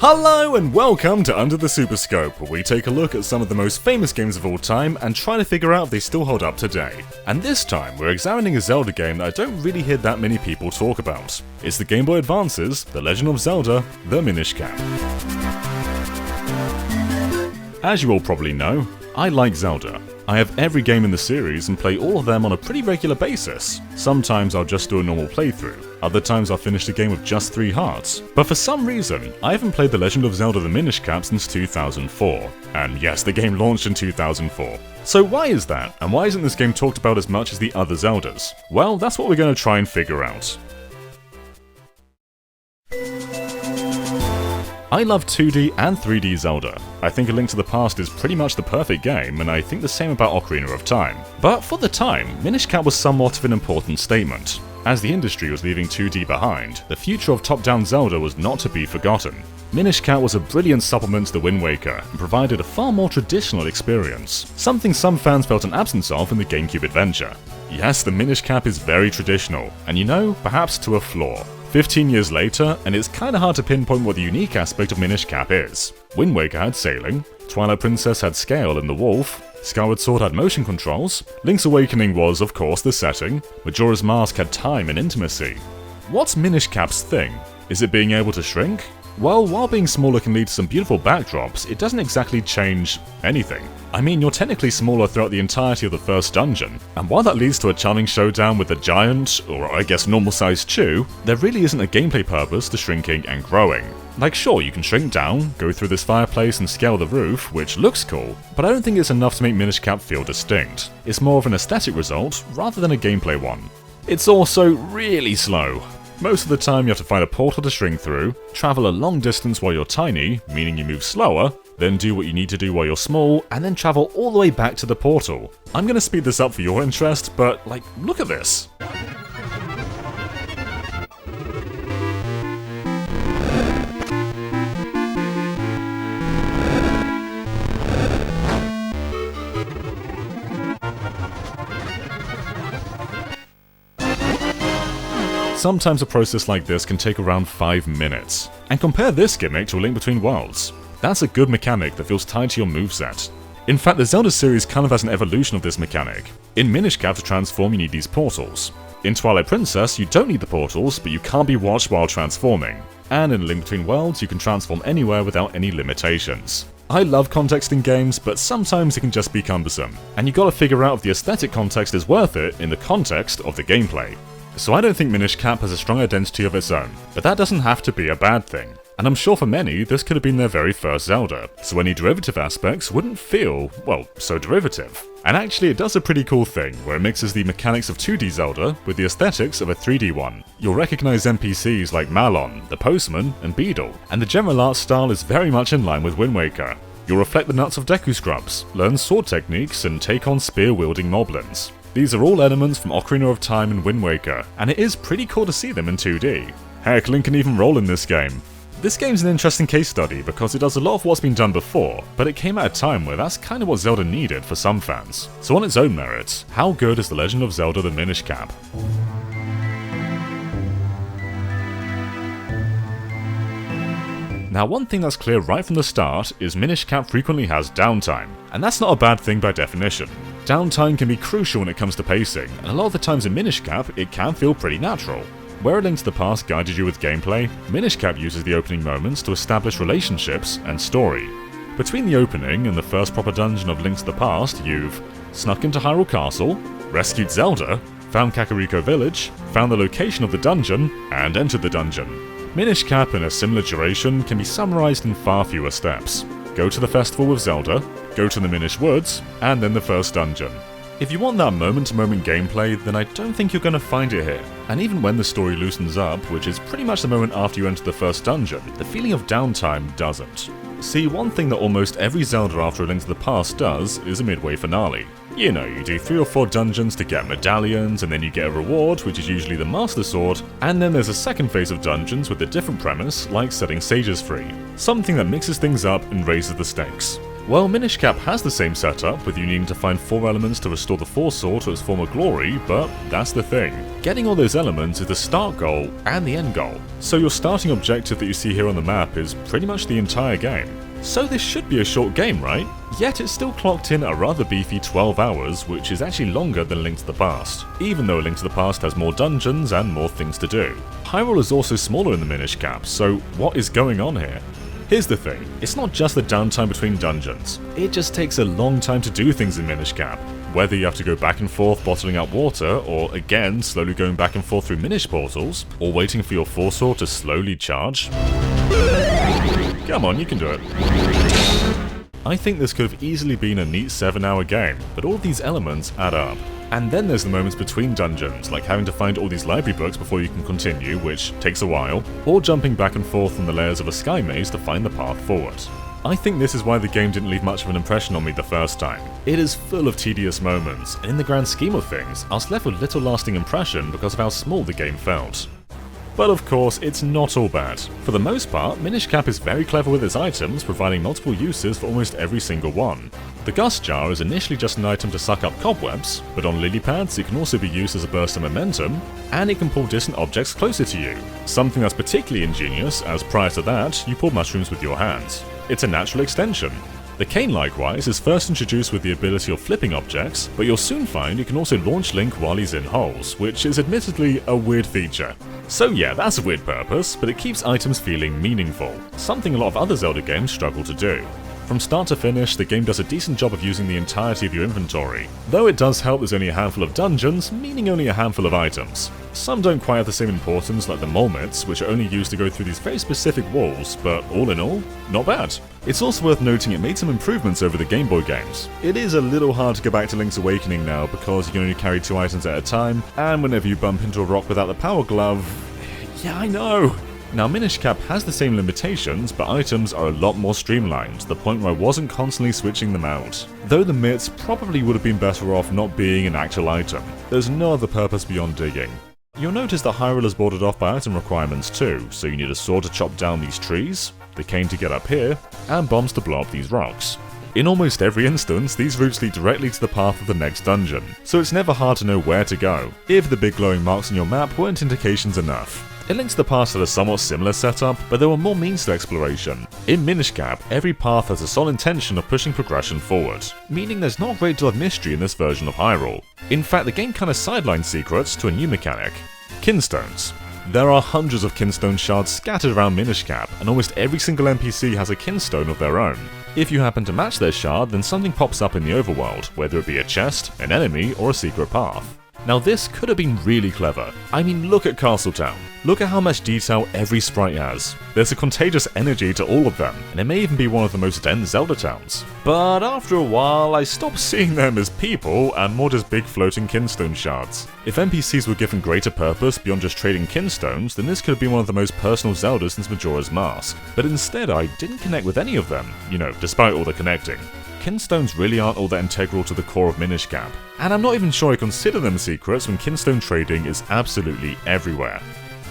Hello and welcome to Under the Superscope, where we take a look at some of the most famous games of all time and try to figure out if they still hold up today. And this time, we're examining a Zelda game that I don't really hear that many people talk about. It's the Game Boy Advance's The Legend of Zelda, the Minish Cap. As you all probably know, I like Zelda. I have every game in the series and play all of them on a pretty regular basis. Sometimes I'll just do a normal playthrough, other times I'll finish the game with just 3 hearts. But for some reason, I haven't played The Legend of Zelda the Minish Cap since 2004. And yes, the game launched in 2004. So why is that, and why isn't this game talked about as much as the other Zeldas? Well, that's what we're going to try and figure out. I love 2D and 3D Zelda. I think A Link to the Past is pretty much the perfect game, and I think the same about Ocarina of Time. But for the time, Minish Cap was somewhat of an important statement. As the industry was leaving 2D behind, the future of top-down Zelda was not to be forgotten. Minish Cap was a brilliant supplement to the Wind Waker, and provided a far more traditional experience, something some fans felt an absence of in the GameCube adventure. Yes, the Minish Cap is very traditional, and you know, perhaps to a flaw. 15 years later, and it's kinda hard to pinpoint what the unique aspect of Minish Cap is. Wind Waker had sailing, Twilight Princess had scale and the wolf, Skyward Sword had motion controls, Link's Awakening was, of course, the setting, Majora's Mask had time and intimacy. What's Minish Cap's thing? Is it being able to shrink? Well, while being smaller can lead to some beautiful backdrops, it doesn't exactly change anything. I mean, you're technically smaller throughout the entirety of the first dungeon, and while that leads to a challenging showdown with a giant, or I guess normal-sized Chew, there really isn't a gameplay purpose to shrinking and growing. Like sure, you can shrink down, go through this fireplace and scale the roof, which looks cool, but I don't think it's enough to make Minish Cap feel distinct. It's more of an aesthetic result, rather than a gameplay one. It's also really slow. Most of the time you have to find a portal to shrink through, travel a long distance while you're tiny, meaning you move slower, then do what you need to do while you're small, and then travel all the way back to the portal. I'm gonna speed this up for your interest, but like, look at this. Sometimes a process like this can take around 5 minutes. And compare this gimmick to A Link Between Worlds. That's a good mechanic that feels tied to your moveset. In fact, the Zelda series kind of has an evolution of this mechanic. In Minish Cap to transform you need these portals. In Twilight Princess you don't need the portals, but you can't be watched while transforming. And in A Link Between Worlds you can transform anywhere without any limitations. I love context in games, but sometimes it can just be cumbersome. And you gotta figure out if the aesthetic context is worth it in the context of the gameplay. So I don't think Minish Cap has a strong identity of its own, but that doesn't have to be a bad thing. And I'm sure for many, this could have been their very first Zelda, so any derivative aspects wouldn't feel, well, so derivative. And actually it does a pretty cool thing, where it mixes the mechanics of 2D Zelda with the aesthetics of a 3D one. You'll recognize NPCs like Malon, the Postman, and Beedle, and the general art style is very much in line with Wind Waker. You'll reflect the nuts of Deku Scrubs, learn sword techniques, and take on spear-wielding moblins. These are all elements from Ocarina of Time and Wind Waker, and it is pretty cool to see them in 2D. Heck, Link can even roll in this game. This game's an interesting case study because it does a lot of what's been done before, but it came at a time where that's kind of what Zelda needed for some fans. So on its own merits, how good is The Legend of Zelda the Minish Cap? Now one thing that's clear right from the start is Minish Cap frequently has downtime, and that's not a bad thing by definition. Downtime can be crucial when it comes to pacing, and a lot of the times in Minish Cap it can feel pretty natural. Where A Link to the Past guided you with gameplay, Minish Cap uses the opening moments to establish relationships and story. Between the opening and the first proper dungeon of Link to the Past, you've snuck into Hyrule Castle, rescued Zelda, found Kakariko Village, found the location of the dungeon, and entered the dungeon. Minish Cap in a similar duration can be summarized in far fewer steps. Go to the festival with Zelda, go to the Minish Woods, and then the first dungeon. If you want that moment-to-moment gameplay, then I don't think you're going to find it here. And even when the story loosens up, which is pretty much the moment after you enter the first dungeon, the feeling of downtime doesn't. See, one thing that almost every Zelda after A Link to the Past does is a midway finale. You know, you do 3 or 4 dungeons to get medallions, and then you get a reward, which is usually the Master Sword, and then there's a second phase of dungeons with a different premise, like setting sages free. Something that mixes things up and raises the stakes. Well, Minish Cap has the same setup, with you needing to find 4 elements to restore the Force Sword to its former glory, but that's the thing. Getting all those elements is the start goal and the end goal. So your starting objective that you see here on the map is pretty much the entire game. So this should be a short game, right? Yet it's still clocked in a rather beefy 12 hours, which is actually longer than Link to the Past, even though Link to the Past has more dungeons and more things to do. Hyrule is also smaller in the Minish Cap, so what is going on here? Here's the thing, it's not just the downtime between dungeons, it just takes a long time to do things in Minish Cap. Whether you have to go back and forth bottling up water, or again slowly going back and forth through Minish portals, or waiting for your Force Sword to slowly charge. Come on, you can do it. I think this could have easily been a neat 7-hour game, but all of these elements add up. And then there's the moments between dungeons, like having to find all these library books before you can continue, which takes a while, or jumping back and forth on the layers of a sky maze to find the path forward. I think this is why the game didn't leave much of an impression on me the first time. It is full of tedious moments, and in the grand scheme of things, I was left with little lasting impression because of how small the game felt. But of course, it's not all bad. For the most part, Minish Cap is very clever with its items, providing multiple uses for almost every single one. The Gust Jar is initially just an item to suck up cobwebs, but on lily pads it can also be used as a burst of momentum, and it can pull distant objects closer to you. Something that's particularly ingenious, as prior to that, you pull mushrooms with your hands. It's a natural extension. The cane likewise is first introduced with the ability of flipping objects, but you'll soon find you can also launch Link while he's in holes, which is admittedly a weird feature. So yeah, that's a weird purpose, but it keeps items feeling meaningful, something a lot of other Zelda games struggle to do. From start to finish, the game does a decent job of using the entirety of your inventory, though it does help there's only a handful of dungeons, meaning only a handful of items. Some don't quite have the same importance, like the Molmets, which are only used to go through these very specific walls, but all in all, not bad. It's also worth noting it made some improvements over the Game Boy games. It is a little hard to go back to Link's Awakening now because you can only carry 2 items at a time, and whenever you bump into a rock without the Power Glove... yeah, I know! Now Minish Cap has the same limitations, but items are a lot more streamlined, to the point where I wasn't constantly switching them out. Though the mitts probably would have been better off not being an actual item. There's no other purpose beyond digging. You'll notice that Hyrule is bordered off by item requirements too, so you need a sword to chop down these trees, the cane to get up here, and bombs to blow up these rocks. In almost every instance, these routes lead directly to the path of the next dungeon, so it's never hard to know where to go, if the big glowing marks on your map weren't indications enough. In Link to the Past had a somewhat similar setup, but there were more means to exploration. In Minish Cap, every path has a sole intention of pushing progression forward, meaning there's not a great deal of mystery in this version of Hyrule. In fact, the game kinda sidelines secrets to a new mechanic: Kinstones. There are hundreds of Kinstone shards scattered around Minish Cap, and almost every single NPC has a Kinstone of their own. If you happen to match their shard, then something pops up in the overworld, whether it be a chest, an enemy, or a secret path. Now this could have been really clever. I mean, look at Castletown. Look at how much detail every sprite has. There's a contagious energy to all of them, and it may even be one of the most dense Zelda towns. But after a while, I stopped seeing them as people and more just big floating Kinstone shards. If NPCs were given greater purpose beyond just trading Kinstones, then this could have been one of the most personal Zeldas since Majora's Mask. But instead, I didn't connect with any of them, despite all the connecting. Kinstones really aren't all that integral to the core of Minish Cap, and I'm not even sure I consider them secrets when Kinstone trading is absolutely everywhere.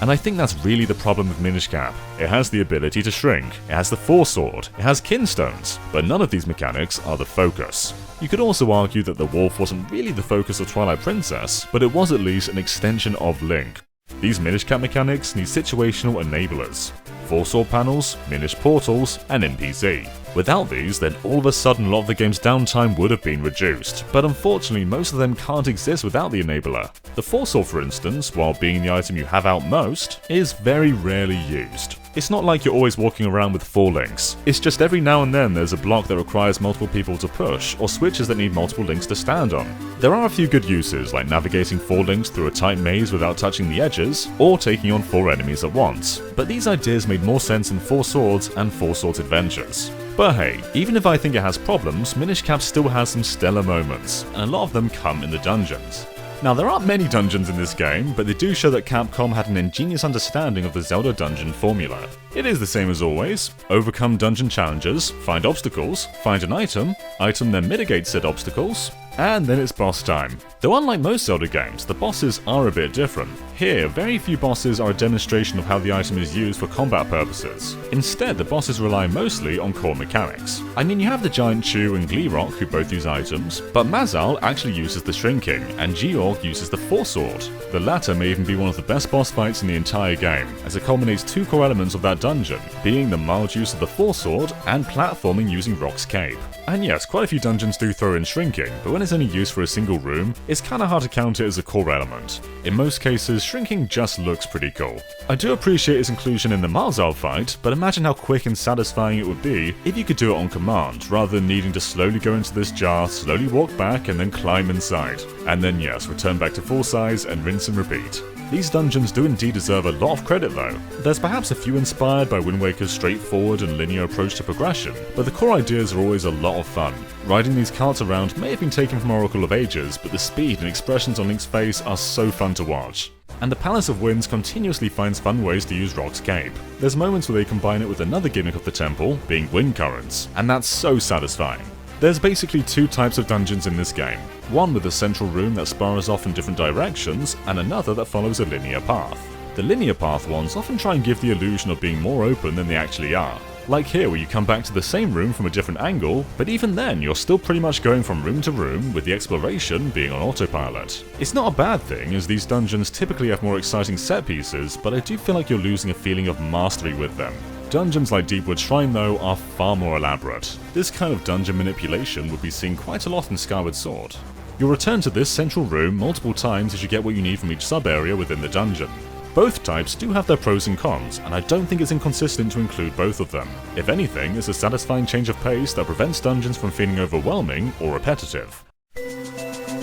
And I think that's really the problem with Minish Cap. It has the ability to shrink, it has the Force Sword, it has Kinstones, but none of these mechanics are the focus. You could also argue that the wolf wasn't really the focus of Twilight Princess, but it was at least an extension of Link. These Minish Cap mechanics need situational enablers: Force Sword panels, Minish portals, and NPC. Without these, then all of a sudden a lot of the game's downtime would have been reduced, but unfortunately most of them can't exist without the enabler. The Force Sword, for instance, while being the item you have out most, is very rarely used. It's not like you're always walking around with 4 links, it's just every now and then there's a block that requires multiple people to push, or switches that need multiple links to stand on. There are a few good uses, like navigating 4 links through a tight maze without touching the edges, or taking on 4 enemies at once, but these ideas made more sense in 4 Swords and 4 Swords Adventures. But hey, even if I think it has problems, Minish Cap still has some stellar moments, and a lot of them come in the dungeons. Now there aren't many dungeons in this game, but they do show that Capcom had an ingenious understanding of the Zelda dungeon formula. It is the same as always: overcome dungeon challenges, find obstacles, find an item then mitigate said obstacles, and then it's boss time. Though unlike most Zelda games, the bosses are a bit different. Here, very few bosses are a demonstration of how the item is used for combat purposes. Instead, the bosses rely mostly on core mechanics. I mean, you have the Giant Chew and Gleerock who both use items, but Mazal actually uses the Shrinking, and Georg uses the Force Sword. The latter may even be one of the best boss fights in the entire game, as it culminates two core elements of that dungeon, being the mild use of the Force Sword and platforming using Rock's Cape. And yes, quite a few dungeons do throw in Shrinking, but when it's only used for a single room, it's kinda hard to count it as a core element. In most cases, Shrinking just looks pretty cool. I do appreciate its inclusion in the Mazal fight, but imagine how quick and satisfying it would be if you could do it on command, rather than needing to slowly go into this jar, slowly walk back, and then climb inside. And then yes, return back to full size and rinse and repeat. These dungeons do indeed deserve a lot of credit though. There's perhaps a few inspired by Wind Waker's straightforward and linear approach to progression, but the core ideas are always a lot of fun. Riding these carts around may have been taken from Oracle of Ages, but the speed and expressions on Link's face are so fun to watch. And the Palace of Winds continuously finds fun ways to use Rock's Cape. There's moments where they combine it with another gimmick of the temple, being wind currents, and that's so satisfying. There's basically two types of dungeons in this game. One with a central room that spirals off in different directions, and another that follows a linear path. The linear path ones often try and give the illusion of being more open than they actually are. Like here, where you come back to the same room from a different angle, but even then you're still pretty much going from room to room, with the exploration being on autopilot. It's not a bad thing, as these dungeons typically have more exciting set pieces, but I do feel like you're losing a feeling of mastery with them. Dungeons like Deepwood Shrine though are far more elaborate. This kind of dungeon manipulation would be seen quite a lot in Skyward Sword. You'll return to this central room multiple times as you get what you need from each sub-area within the dungeon. Both types do have their pros and cons, and I don't think it's inconsistent to include both of them. If anything, it's a satisfying change of pace that prevents dungeons from feeling overwhelming or repetitive.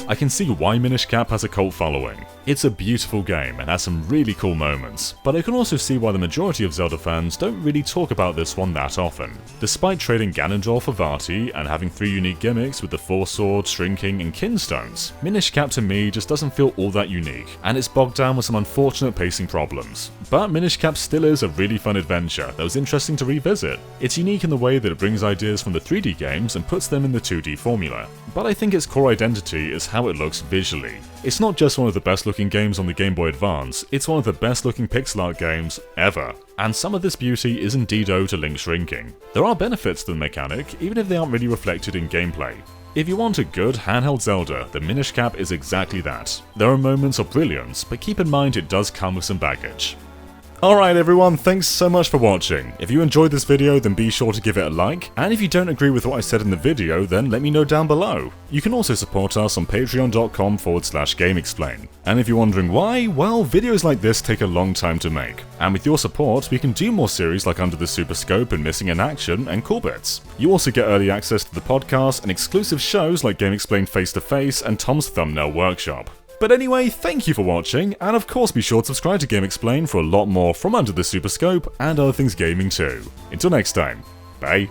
I can see why Minish Cap has a cult following. It's a beautiful game and has some really cool moments, but I can also see why the majority of Zelda fans don't really talk about this one that often. Despite trading Ganondorf for Vati and having 3 unique gimmicks with the Force Sword, Shrinking, and Kinstones, Minish Cap to me just doesn't feel all that unique, and it's bogged down with some unfortunate pacing problems. But Minish Cap still is a really fun adventure that was interesting to revisit. It's unique in the way that it brings ideas from the 3D games and puts them in the 2D formula, but I think its core identity is how it looks visually. It's not just one of the best looking games on the Game Boy Advance, it's one of the best looking pixel art games ever. And some of this beauty is indeed owed to Link's Shrinking. There are benefits to the mechanic, even if they aren't really reflected in gameplay. If you want a good handheld Zelda, then Minish Cap is exactly that. There are moments of brilliance, but keep in mind it does come with some baggage. Alright everyone, thanks so much for watching. If you enjoyed this video, then be sure to give it a like, and if you don't agree with what I said in the video, then let me know down below. You can also support us on patreon.com/GameXplain. And if you're wondering why, well, videos like this take a long time to make. And with your support, we can do more series like Under the Super Scope and Missing in Action and Cool Bits. You also get early access to the podcast and exclusive shows like GameXplain Face to Face and Tom's Thumbnail Workshop. But anyway, thank you for watching, and of course be sure to subscribe to GameXplain for a lot more from Under the Super Scope and other things gaming too. Until next time, bye.